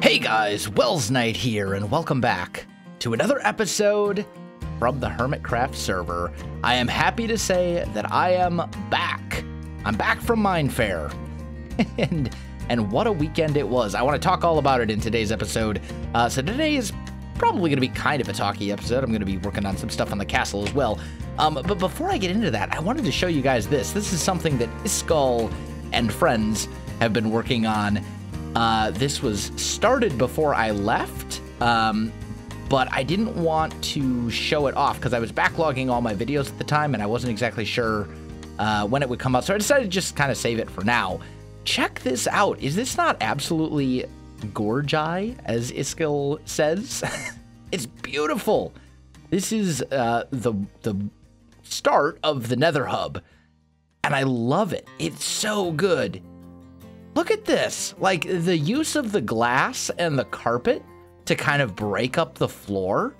Hey guys, Welsknight here, and welcome back to another episode from the Hermitcraft server. I am happy to say that I am back. I'm back from Minefair, and what a weekend it was. I want to talk all about it in today's episode. So today is probably going to be kind of a talky episode. I'm going to be working on some stuff on the castle as well. But before I get into that, I wanted to show you guys this. This is something that ikezou and friends have been working on. This was started before I left, but I didn't want to show it off because I was backlogging all my videos at the time and I wasn't exactly sure when it would come out. So I decided to just kind of save it for now. Check this out. Is this not absolutely gorgeous, as ikezou says? It's beautiful. This is the start of the Nether Hub, and I love it. It's so good. Look at this, like the use of the glass and the carpet to kind of break up the floor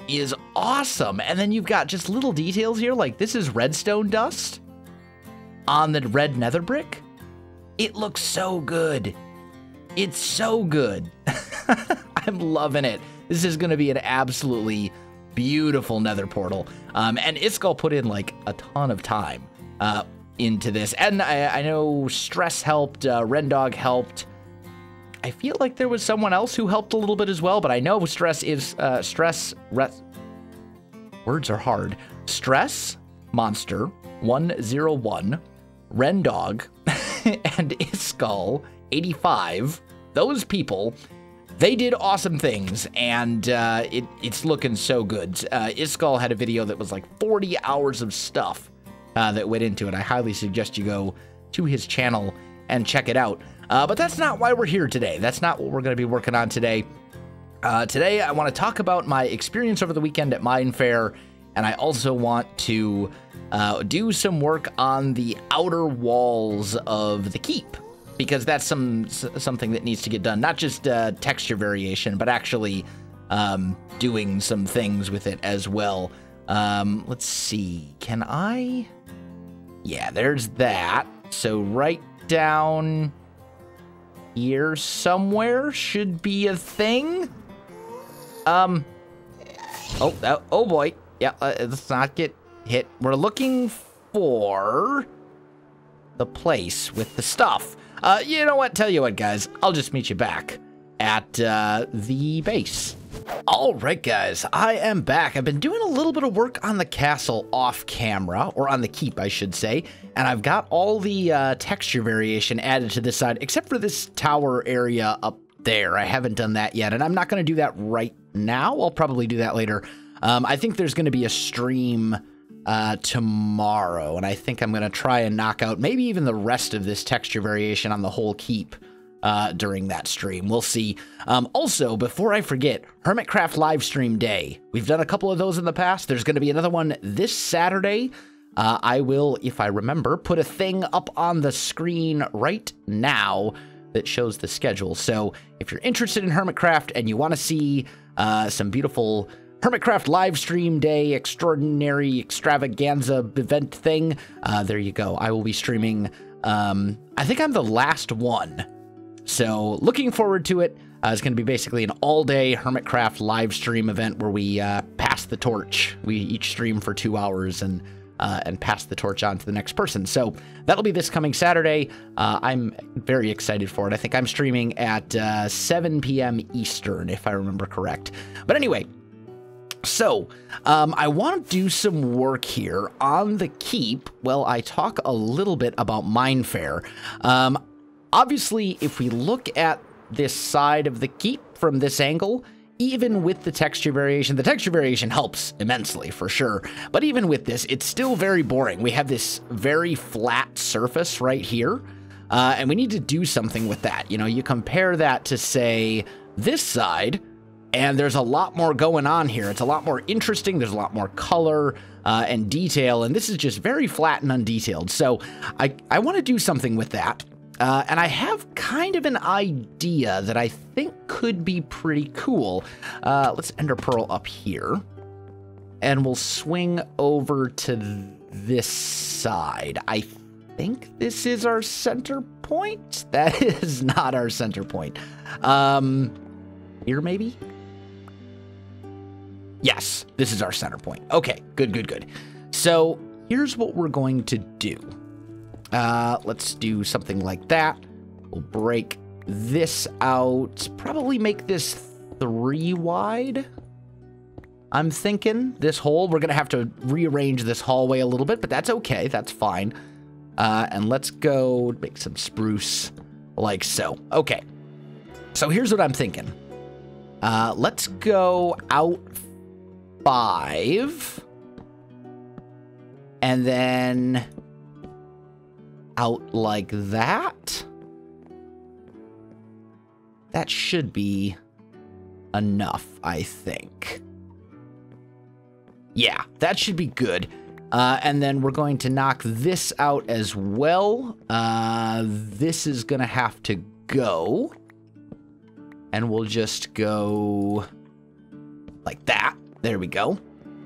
is awesome. And then you've got just little details here, like this is redstone dust on the red nether brick. It looks so good. It's so good. I'm loving it. This is gonna be an absolutely beautiful nether portal. And ikezou put in like a ton of time into this, and I know Stress helped, Rendog helped. I feel like there was someone else who helped a little bit as well, but I know Stress is words are hard. Stress Monster 101, Rendog, and ikezou 85. Those people, they did awesome things, and it's looking so good. ikezou had a video that was like 40 hours of stuff that went into it. I highly suggest you go to his channel and check it out. But that's not why we're here today. That's not what we're going to be working on today. Today, I want to talk about my experience over the weekend at Minefair, and I also want to do some work on the outer walls of the keep, because that's something that needs to get done. Not just texture variation, but actually doing some things with it as well. Let's see. Can I? Yeah, there's that. So right down here somewhere should be a thing. Oh boy. Yeah, let's not get hit. We're looking for the place with the stuff. You know what? Tell you what, guys. I'll just meet you back at the base. All right, guys, I am back. I've been doing a little bit of work on the castle off camera, or on the keep, I should say, and I've got all the texture variation added to this side, except for this tower area up there. I haven't done that yet, and I'm not going to do that right now. I'll probably do that later. I think there's going to be a stream tomorrow, and I think I'm going to try and knock out maybe even the rest of this texture variation on the whole keep during that stream. We'll see. Also, before I forget, Hermitcraft livestream day. We've done a couple of those in the past. There's going to be another one this Saturday. I will, if I remember, put a thing up on the screen right now that shows the schedule. So if you're interested in Hermitcraft and you want to see some beautiful Hermitcraft livestream day extraordinary extravaganza event thing, there you go. I will be streaming. I think I'm the last one. So looking forward to it. It's going to be basically an all-day Hermitcraft live stream event where we pass the torch. We each stream for 2 hours and pass the torch on to the next person. So that'll be this coming Saturday. I'm very excited for it. I think I'm streaming at 7 p.m. Eastern, if I remember correct. But anyway, so I want to do some work here on the keep. Well, I talk a little bit about Minefair. Obviously, if we look at this side of the keep from this angle, even with the texture variation helps immensely for sure. But even with this, it's still very boring. We have this very flat surface right here, and we need to do something with that. You know, you compare that to, say, this side, and there's a lot more going on here. It's a lot more interesting. There's a lot more color and detail, and this is just very flat and undetailed. So I want to do something with that. And I have kind of an idea that I think could be pretty cool. Let's ender pearl up here. And we'll swing over to this side. I think this is our center point. That is not our center point. Here maybe? Yes, this is our center point. Okay, good, good, good. So here's what we're going to do. Let's do something like that. We'll break this out. Probably make this 3 wide. I'm thinking this hole, we're going to have to rearrange this hallway a little bit, but that's okay. That's fine. And let's go make some spruce like so. Okay. So here's what I'm thinking. Let's go out 5. And then out like that. That should be enough, I think. Yeah, that should be good. And then we're going to knock this out as well. This is going to have to go. And we'll just go like that. There we go.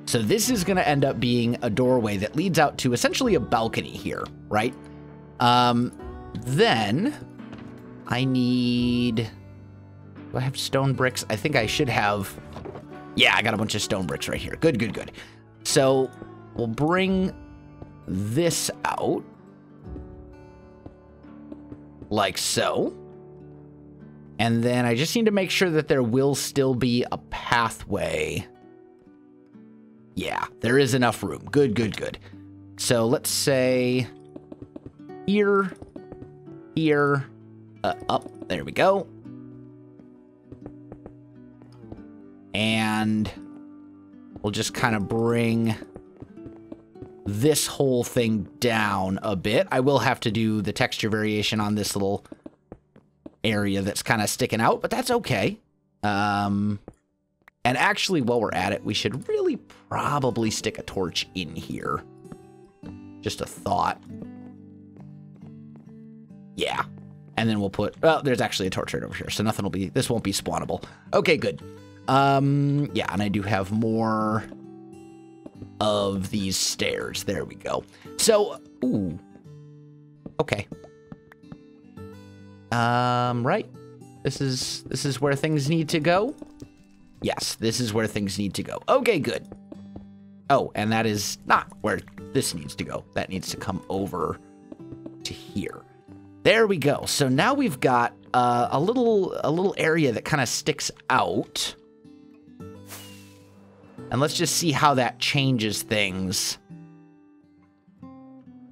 So this is going to end up being a doorway that leads out to essentially a balcony here, right? Then I need... Do I have stone bricks? I think I should have... Yeah, I got a bunch of stone bricks right here. Good, good, good. So we'll bring this out like so. And then I just need to make sure that there will still be a pathway. Yeah, there is enough room. Good, good, good. So let's say here, here, up. There we go. And we'll just kind of bring this whole thing down a bit. I will have to do the texture variation on this little area that's kind of sticking out, but that's okay. And actually, while we're at it, we should really probably stick a torch in here. Just a thought. Yeah. And then we'll put, well, there's actually a torch right over here, so nothing will be, this won't be spawnable. Okay, good. Yeah, and I do have more of these stairs. There we go. So, ooh. Okay. Right. This is where things need to go. Yes, this is where things need to go. Okay, good. Oh, and that is not where this needs to go. That needs to come over to here. There we go. So now we've got a little area that kind of sticks out. And let's just see how that changes things.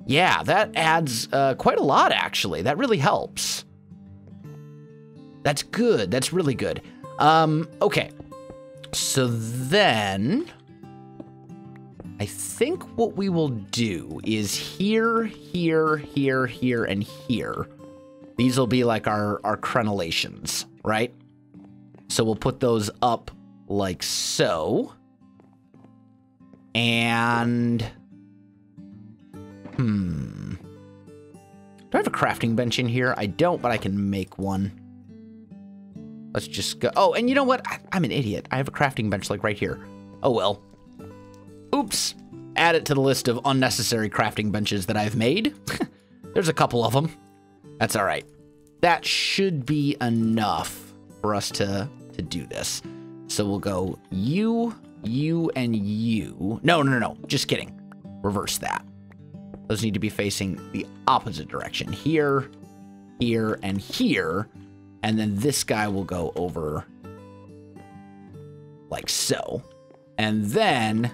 Yeah, that adds quite a lot, actually. That really helps. That's good. That's really good. Okay. So then, I think what we will do is here, here, here, here, and here. These will be like our crenellations, right? So we'll put those up like so. And, do I have a crafting bench in here? I don't, but I can make one. Let's just go. Oh, and you know what? I'm an idiot. I have a crafting bench like right here. Oh, well. Oops. Add it to the list of unnecessary crafting benches that I've made. There's a couple of them. That's all right. That should be enough for us to do this. So we'll go you, and you. No. Just kidding. Reverse that. Those need to be facing the opposite direction. Here, here, and here. And then this guy will go over like so. And then...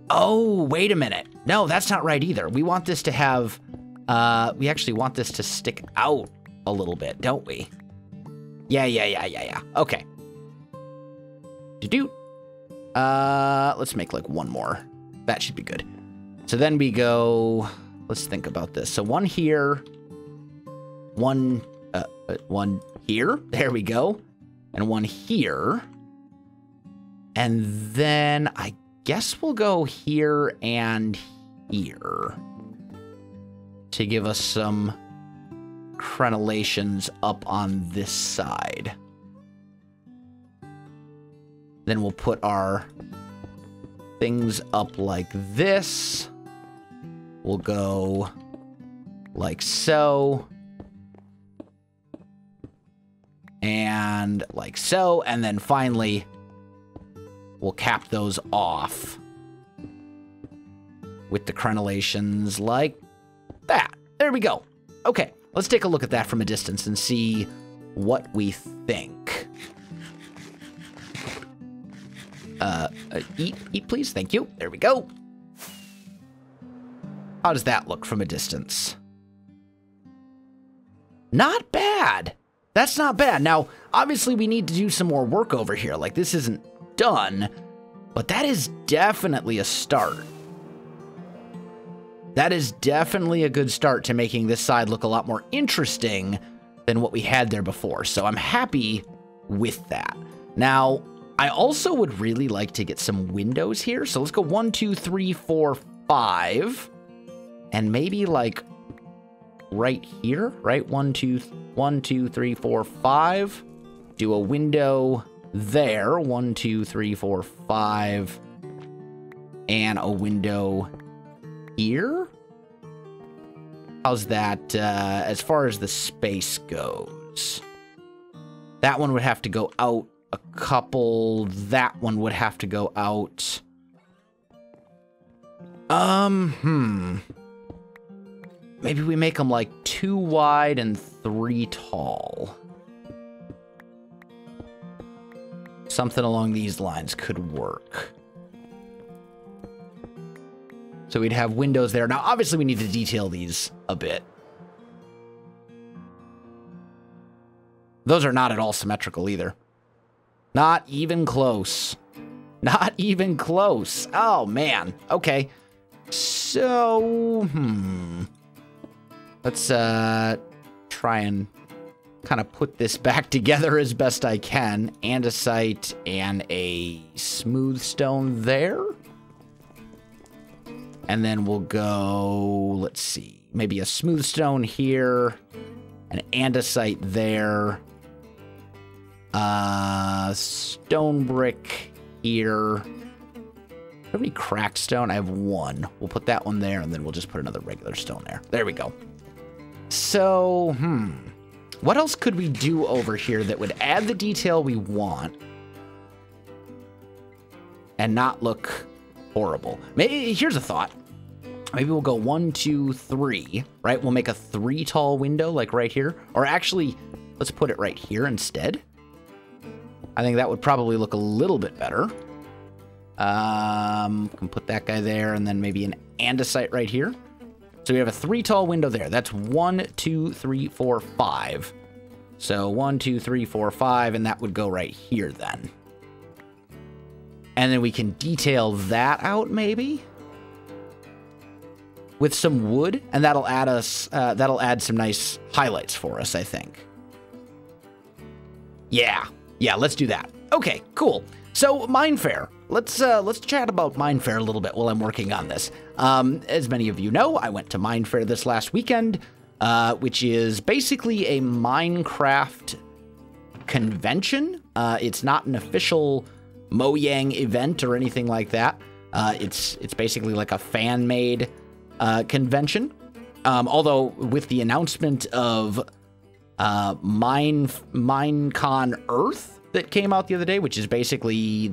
Oh, wait a minute. No, that's not right either. We want this to have... we actually want this to stick out a little bit, don't we? Yeah. Okay. Let's make like one more. That should be good. So then we go... Let's think about this. So one here. One here. There we go. And one here. And then I guess we'll go here and here to give us some crenellations up on this side. Then we'll put our things up like this. We'll go like so. And like so. And then finally, we'll cap those off with the crenellations like that. There we go. Okay, let's take a look at that from a distance and see what we think. Eat, please. Thank you. There we go. How does that look from a distance? Not bad. That's not bad. Now, obviously, we need to do some more work over here. Like, this isn't done, but that is definitely a start. That is definitely a good start to making this side look a lot more interesting than what we had there before. So I'm happy with that. Now, I also would really like to get some windows here. So let's go 1, 2, 3, 4, 5. And maybe like right here, right? 1, 2, 3, 4, 5. Do a window there. 1, 2, 3, 4, 5. And a window here. How's that as far as the space goes? That one would have to go out a couple. That one would have to go out. Maybe we make them like 2 wide and 3 tall. Something along these lines could work. So we'd have windows there. Now, obviously, we need to detail these a bit. Those are not at all symmetrical either. Not even close. Not even close. Oh, man. Okay. So, let's try and kind of put this back together as best I can. Andesite and a smooth stone there. And then we'll go, let's see, maybe a smooth stone here, an andesite there, stone brick here. Do I have any cracked stone? I have 1. We'll put that one there, and then we'll just put another regular stone there. There we go. So, what else could we do over here that would add the detail we want and not look horrible? Maybe, here's a thought. Maybe we'll go 1, 2, 3, right? We'll make a 3 tall window like right here. Or actually, let's put it right here instead. I think that would probably look a little bit better. Can put that guy there and then maybe an andesite right here. So we have a 3 tall window there. That's 1, 2, 3, 4, 5. So 1, 2, 3, 4, 5, and that would go right here then. And then we can detail that out maybe with some wood, and that'll add us that'll add some nice highlights for us, I think. Yeah, let's do that. Okay, cool. So Minefair. Let's chat about Minefair a little bit while I'm working on this. As many of you know, I went to Minefair this last weekend, which is basically a Minecraft convention. It's not an official Mojang event or anything like that. It's basically like a fan-made convention. Although with the announcement of Minecon Earth that came out the other day, which is basically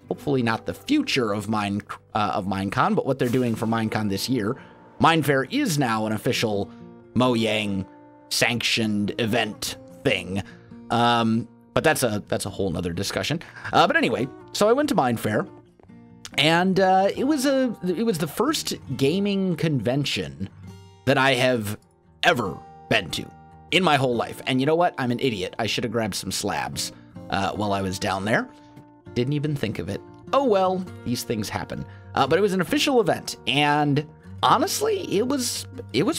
hopefully not the future of Minecon, but what they're doing for Minecon this year. Minefair is now an official Mojang sanctioned event thing. But that's a whole nother discussion. But anyway, so I went to Minefair, and it was the first gaming convention that I have ever been to in my whole life. And you know what? I'm an idiot. I should have grabbed some slabs while I was down there. Didn't even think of it. Oh well, these things happen. But it was an official event, and honestly, it was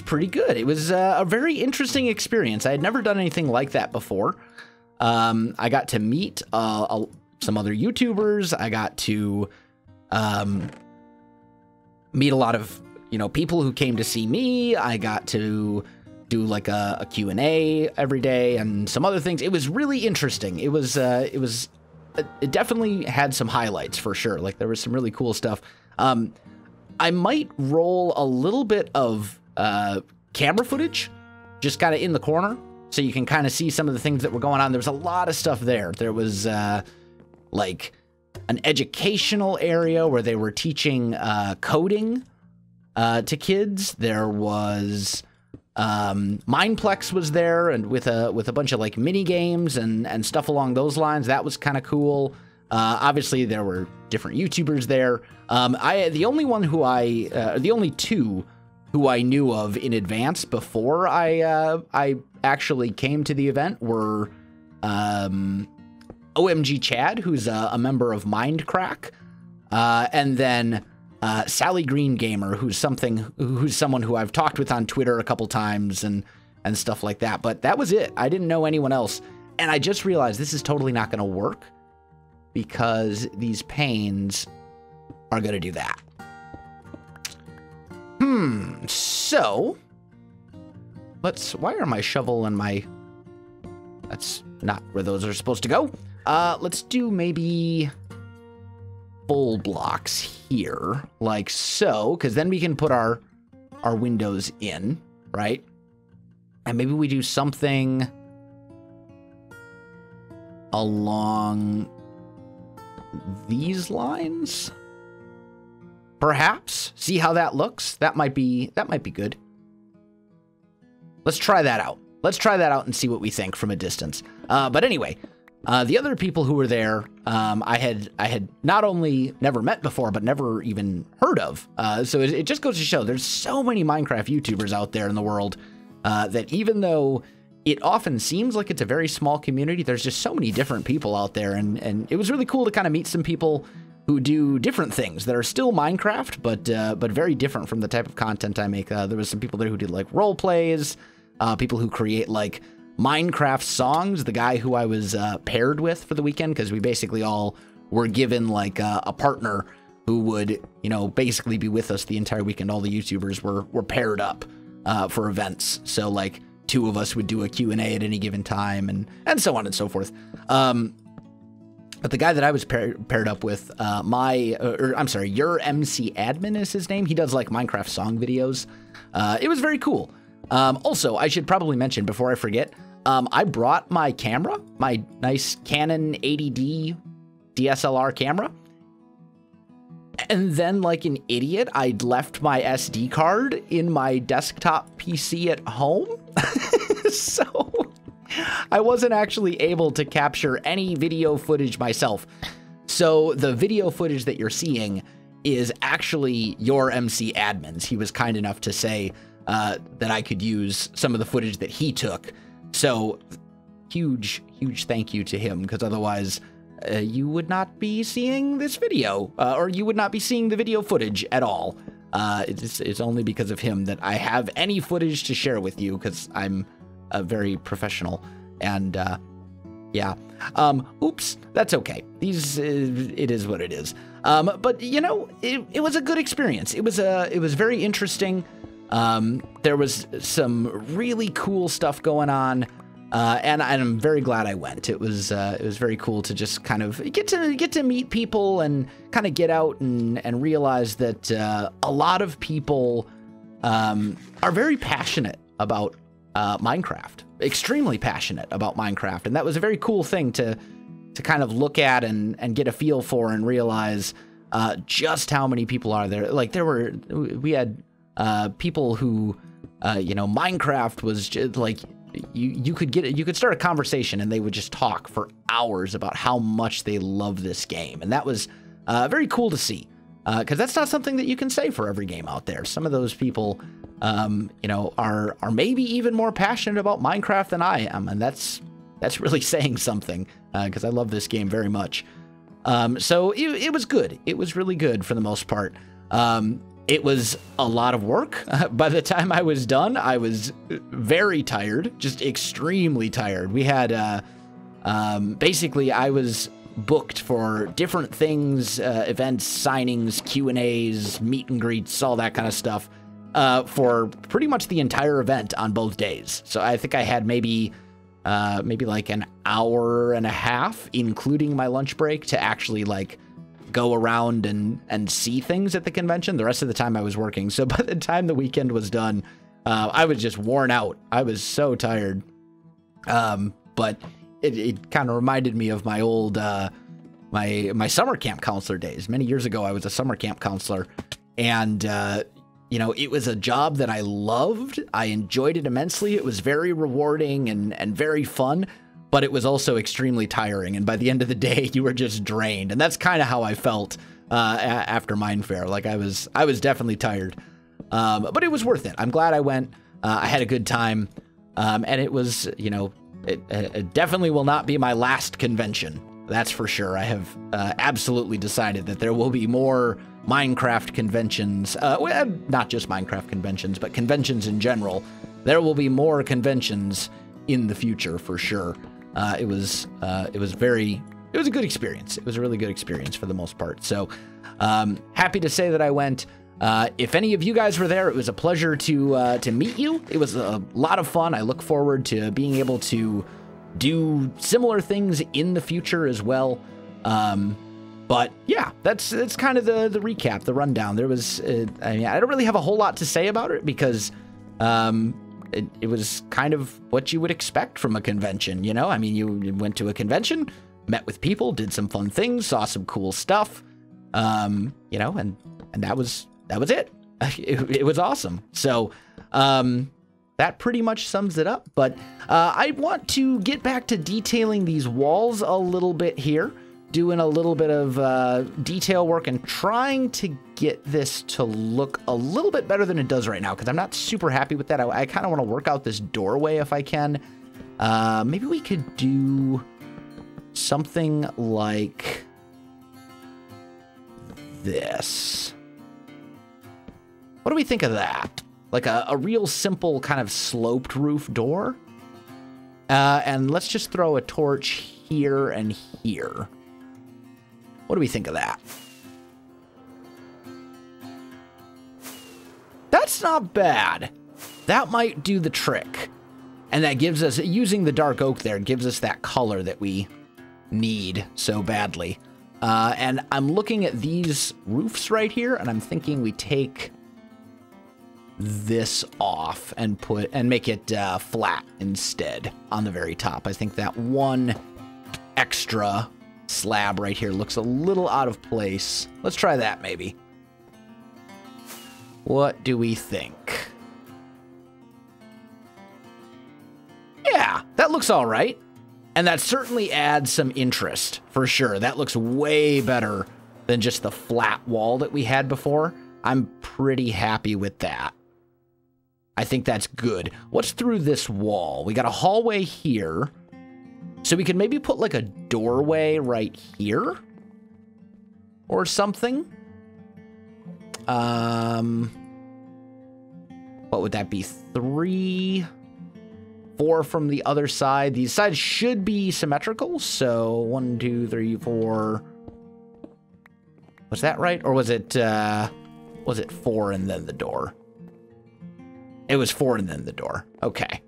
pretty good. It was a very interesting experience. I had never done anything like that before. I got to meet some other YouTubers. I got to meet a lot of people who came to see me. I got to do like a Q&A every day and some other things. It was really interesting. It definitely had some highlights for sure. Like there was some really cool stuff. I might roll a little bit of camera footage, just kind of in the corner, so you can kind of see some of the things that were going on. There was a lot of stuff there. There was like an educational area where they were teaching coding to kids. There was Mineplex was there, and with a bunch of like mini games and stuff along those lines. That was kind of cool. Obviously, there were different YouTubers there. The only two who I knew of in advance before I actually came to the event were OMG Chad, who's a member of Mindcrack, and then Sally Green Gamer, who's someone who I've talked with on Twitter a couple times and stuff like that. But that was it. I didn't know anyone else, and I just realized this is totally not going to work because these panes are going to do that. So why are my shovel and that's not where those are supposed to go. Let's do maybe full blocks here, like so, because then we can put our windows in, right? And maybe we do something along these lines, perhaps. See how that looks. That might be good. Let's try that out. Let's try that out and see what we think from a distance. But anyway, the other people who were there, I had not only never met before, but never even heard of. So it just goes to show there's so many Minecraft YouTubers out there in the world that even though it often seems like it's a very small community, there's just so many different people out there. And it was really cool to kind of meet some people who do different things that are still Minecraft, but very different from the type of content I make. There was some people there who did like role plays, people who create like Minecraft songs. The guy who I was paired with for the weekend, because we basically all were given like a partner who would, basically be with us the entire weekend. All the YouTubers were paired up for events. So like 2 of us would do a Q&A at any given time and so on and so forth. But the guy that I was paired up with, your MC Admin is his name. He does like Minecraft song videos. It was very cool. Also, I should probably mention before I forget, I brought my camera, my nice Canon 80D DSLR camera. And then, like an idiot, I'd left my SD card in my desktop PC at home. So I wasn't actually able to capture any video footage myself. So the video footage that you're seeing is actually your MC Admin's. He was kind enough to say that I could use some of the footage that he took. So huge thank you to him, because otherwise you would not be seeing this video, or you would not be seeing the video footage at all. It's only because of him that I have any footage to share with you, because I'm a very professional. And yeah, oops, that's okay. It is what it is. But it was a good experience. It was very interesting. There was some really cool stuff going on, and I'm very glad I went. It was very cool to just kind of get to meet people and kind of get out and realize that a lot of people are very passionate about Minecraft, extremely passionate about Minecraft, and that was a very cool thing to kind of look at and get a feel for and realize just how many people are there. Like we had people who, Minecraft was just like, you could start a conversation and they would just talk for hours about how much they love this game. And that was very cool to see, because that's not something that you can say for every game out there. Some of those people, are maybe even more passionate about Minecraft than I am. And that's really saying something, because I love this game very much. So it was good. It was really good for the most part. It was a lot of work. By the time I was done, I was very tired, just extremely tired. We had, basically, I was booked for different things, events, signings, Q&As, meet and greets, all that kind of stuff, for pretty much the entire event on both days. So I think I had maybe like an hour and a half, including my lunch break, to actually like go around and see things at the convention. The rest of the time I was working. So by the time the weekend was done, I was just worn out. I was so tired. But it kind of reminded me of my old, my summer camp counselor days. Many years ago, I was a summer camp counselor, and, you know, it was a job that I loved. I enjoyed it immensely. It was very rewarding and very fun, but it was also extremely tiring. And by the end of the day, you were just drained. And that's kind of how I felt after Mine Fair. Like I was definitely tired, but it was worth it. I'm glad I went. I had a good time, and it was, you know, it definitely will not be my last convention. That's for sure. I have absolutely decided that there will be more Minecraft conventions, well, not just Minecraft conventions, but conventions in general. There will be more conventions in the future for sure. It was a good experience. It was a really good experience for the most part. So happy to say that I went. If any of you guys were there, it was a pleasure to meet you. It was a lot of fun. I look forward to being able to do similar things in the future as well. But yeah, that's kind of the recap, the rundown. There was, I mean, I don't really have a whole lot to say about it because it was kind of what you would expect from a convention, you know? I mean, you went to a convention, met with people, did some fun things, saw some cool stuff, you know, and that was it. It was awesome. So, that pretty much sums it up, but I want to get back to detailing these walls a little bit here, doing a little bit of detail work and trying to get this to look a little bit better than it does right now, because I'm not super happy with that. I kind of want to work out this doorway if I can. Maybe we could do something like this. What do we think of that? Like a real simple kind of sloped roof door. And let's just throw a torch here and here. What do we think of that? That's not bad. That might do the trick. And that gives us, using the dark oak there, gives us that color that we need so badly. And I'm looking at these roofs right here, and I'm thinking we take this off and make it flat instead on the very top. I think that one extra slab right here looks a little out of place. Let's try that maybe. What do we think? Yeah, that looks all right. And that certainly adds some interest for sure. That looks way better than just the flat wall that we had before. I'm pretty happy with that. I think that's good. What's through this wall? We got a hallway here. So we could maybe put like a doorway right here or something. What would that be? 3, 4 from the other side. These sides should be symmetrical. So 1, 2, 3, 4. Was that right? Or was it 4 and then the door? It was 4 and then the door. Okay.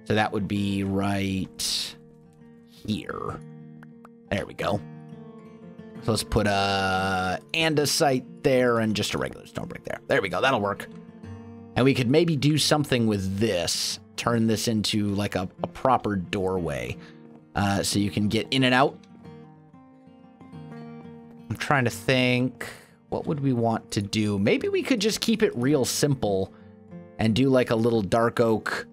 So that would be right here. There we go. So let's put a andesite there and just a regular stone brick there. There we go. That'll work. And we could maybe do something with this. Turn this into like a proper doorway. So you can get in and out. I'm trying to think. What would we want to do? Maybe we could just keep it real simple and do like a little dark oak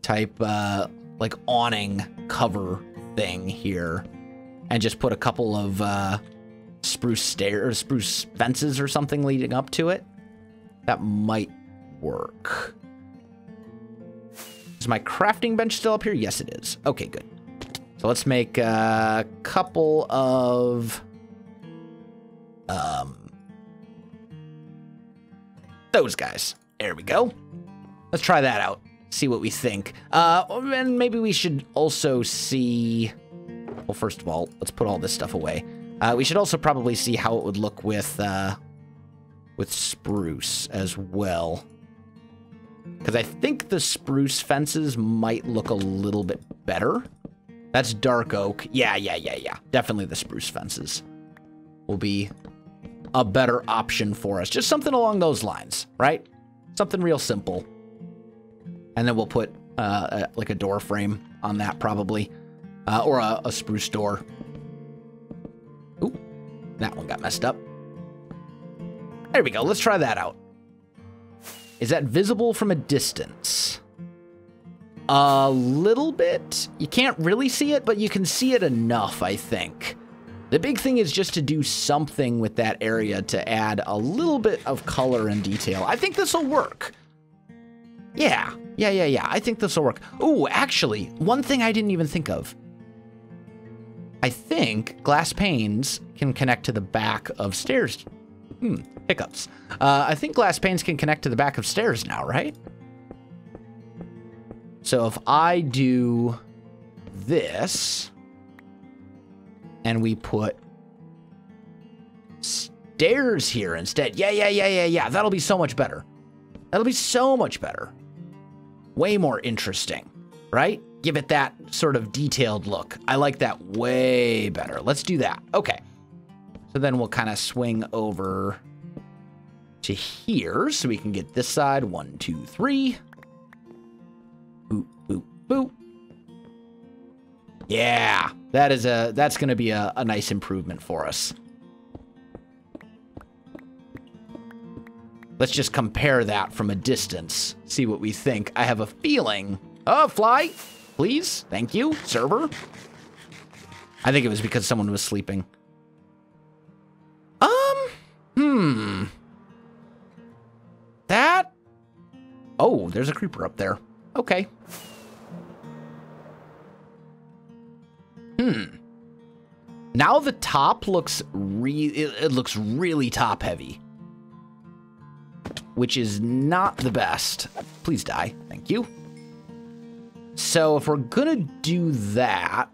type like awning cover thing here, and just put a couple of spruce fences or something leading up to it. That might work. Is my crafting bench still up here? Yes, it is. Okay, good. So let's make a couple of those guys. There we go. Let's try that out. See what we think. And maybe we should also see... Well, first of all, let's put all this stuff away. We should also probably see how it would look with spruce as well. Because I think the spruce fences might look a little bit better. That's dark oak. Yeah. Definitely the spruce fences. will be a better option for us. Just something along those lines, right? Something real simple. And then we'll put like a door frame on that probably, or a spruce door. Ooh, that one got messed up. There we go. Let's try that out. Is that visible from a distance? A little bit. You can't really see it, but you can see it enough, I think. The big thing is just to do something with that area to add a little bit of color and detail. I think this will work. Yeah. I think this will work. Ooh, actually, one thing I didn't even think of. I think glass panes can connect to the back of stairs. Hiccups. I think glass panes can connect to the back of stairs now, right? So if I do this, and we put stairs here instead. Yeah. That'll be so much better. That'll be so much better. Way more interesting, right? Give it that sort of detailed look. I like that way better. Let's do that. Okay. So then we'll kind of swing over to here so we can get this side. 1, 2, 3. Boop, boop, boop. Yeah, that's going to be a nice improvement for us. Let's just compare that from a distance. See what we think. I have a feeling. Oh, fly, please. Thank you, server. I think it was because someone was sleeping. That. Oh, there's a creeper up there. Okay. Now the top looks it looks really top heavy, which is not the best. Please die. Thank you. So if we're gonna do that,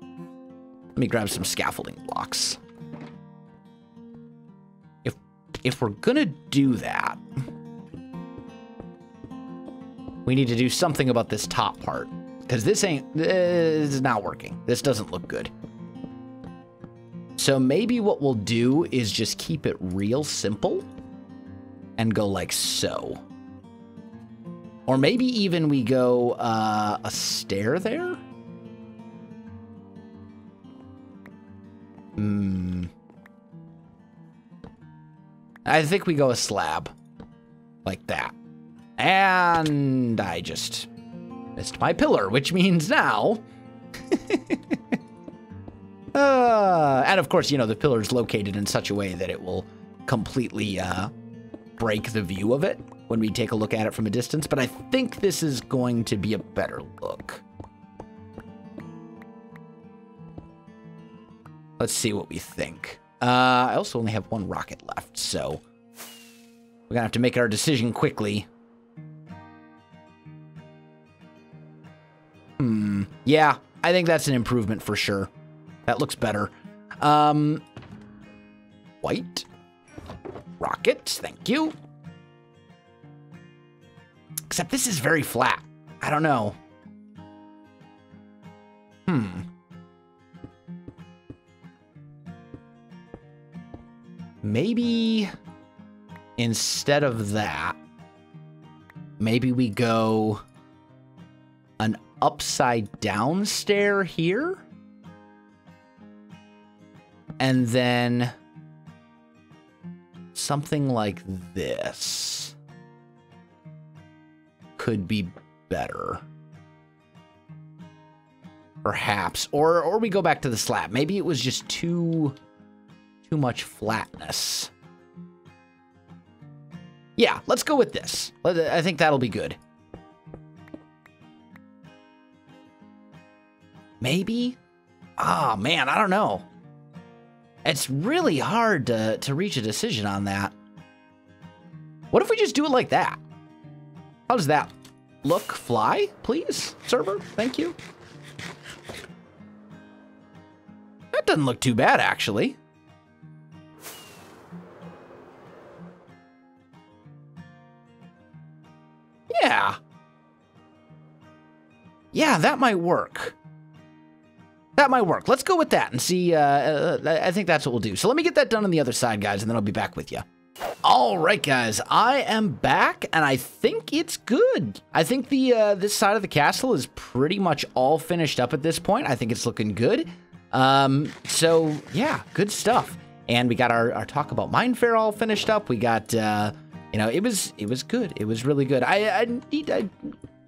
let me grab some scaffolding blocks. If we're gonna do that, we need to do something about this top part. Because this is not working. This doesn't look good. So maybe what we'll do is just keep it real simple and go like so. Or maybe even we go a stair there? I think we go a slab like that. And I just missed my pillar, which means now... and of course, you know, the pillar is located in such a way that it will completely break the view of it when we take a look at it from a distance. But I think this is going to be a better look. Let's see what we think. I also only have one rocket left, so we're gonna have to make our decision quickly. Yeah, I think that's an improvement for sure. That looks better. White. Rocket, thank you. Except this is very flat. I don't know. Maybe instead of that, maybe we go an upside down stair here. And then something like this could be better. Perhaps. Or we go back to the slab. Maybe it was just too much flatness. Yeah, let's go with this. I think that'll be good. Maybe? Ah, man, I don't know. It's really hard to reach a decision on that. What if we just do it like that? How does that look? Fly, please, server. Thank you. That doesn't look too bad, actually. Yeah. Yeah, that might work. That might work. Let's go with that and see. I think that's what we'll do. So let me get that done on the other side, guys, and then I'll be back with you. All right, guys, I am back, and I think it's good. I think this side of the castle is pretty much all finished up at this point. I think it's looking good. So yeah, good stuff. And we got our talk about Mindfair all finished up. We got, you know, it was good. It was really good. I'm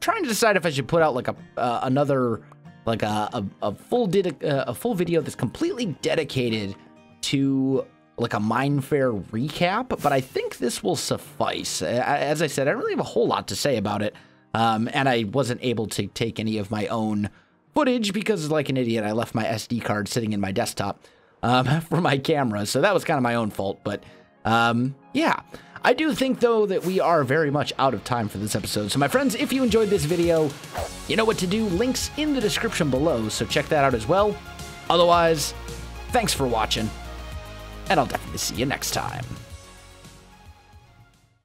trying to decide if I should put out like another, like a full video that's completely dedicated to like a Mindfair recap, but I think this will suffice. As I said, I don't really have a whole lot to say about it, and I wasn't able to take any of my own footage because, like an idiot, I left my SD card sitting in my desktop for my camera, so that was kind of my own fault, but yeah. I do think, though, that we are very much out of time for this episode. So, my friends, if you enjoyed this video, you know what to do. Links in the description below, so check that out as well. Otherwise, thanks for watching, and I'll definitely see you next time.